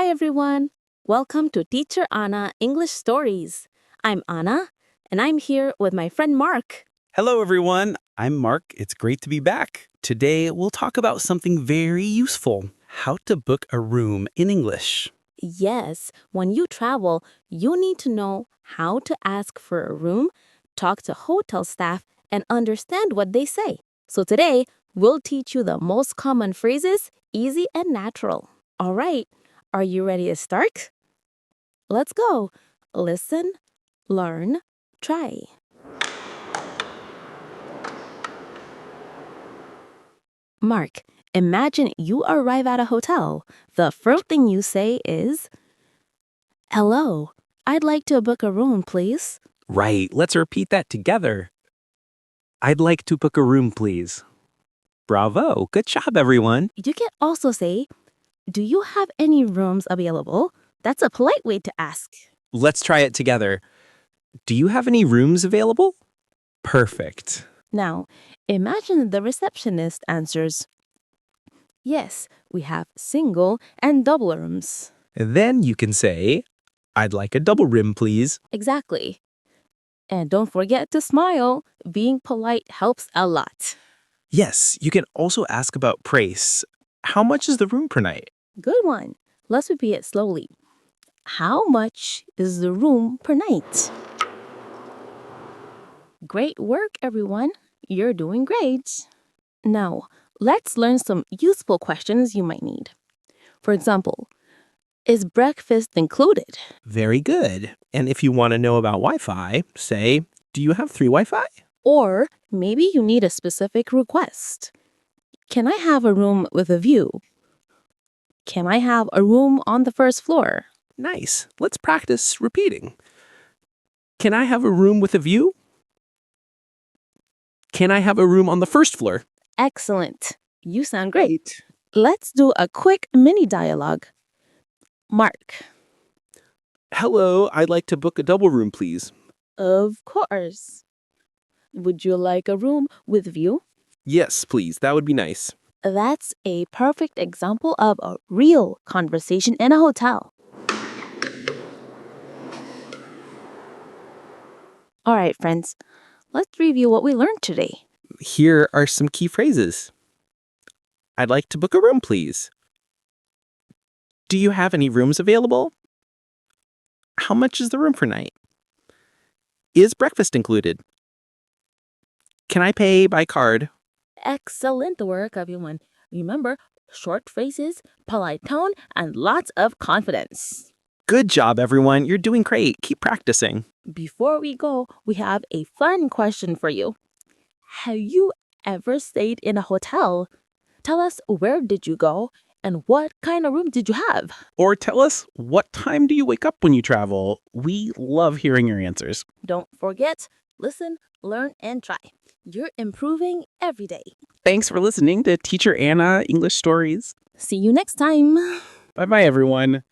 Hi, everyone. Welcome to Teacher Anna English Stories. I'm Anna, and I'm here with my friend Mark. Hello, everyone. I'm Mark. It's great to be back. Today, we'll talk about something very useful, how to book a room in English. Yes, when you travel, you need to know how to ask for a room, talk to hotel staff, and understand what they say. So today, we'll teach you the most common phrases, easy and natural. All right, are you ready to start? Let's go. Listen, learn, try. Mark, imagine you arrive at a hotel. The first thing you say is, "Hello, I'd like to book a room, please." Right, let's repeat that together. I'd like to book a room, please. Bravo, good job, everyone. You can also say, "Do you have any rooms available?" That's a polite way to ask. Let's try it together. Do you have any rooms available? Perfect. Now, imagine the receptionist answers, "Yes, we have single and double rooms." Then you can say, I'd like a double room, please. Exactly. And don't forget to smile. Being polite helps a lot. Yes, you can also ask about price. How much is the room per night? Good one. Let's repeat it slowly. How much is the room per night? Great work, everyone. You're doing great. Now, let's learn some useful questions you might need. For example, is breakfast included? Very good. And if you want to know about Wi-Fi, say, do you have 3 Wi-Fi? Or maybe you need a specific request. Can I have a room with a view? Can I have a room on the first floor? Nice. Let's practice repeating. Can I have a room with a view? Can I have a room on the first floor? Excellent. You sound great. Let's do a quick mini dialogue. Mark. Hello, I'd like to book a double room, please. Of course. Would you like a room with view? Yes, please. That would be nice. That's a perfect example of a real conversation in a hotel. All right, friends, let's review what we learned today. Here are some key phrases. I'd like to book a room, please. Do you have any rooms available? How much is the room per night? Is breakfast included? Can I pay by card? Excellent work, everyone. Remember, short phrases, polite tone, and lots of confidence. Good job, everyone. You're doing great. Keep practicing. Before we go, we have a fun question for you. Have you ever stayed in a hotel? Tell us, where did you go and what kind of room did you have? Or tell us, what time do you wake up when you travel? We love hearing your answers. Don't forget, listen, learn, and try. You're improving every day. Thanks for listening to Teacher Anna English Stories. See you next time. Bye-bye, everyone.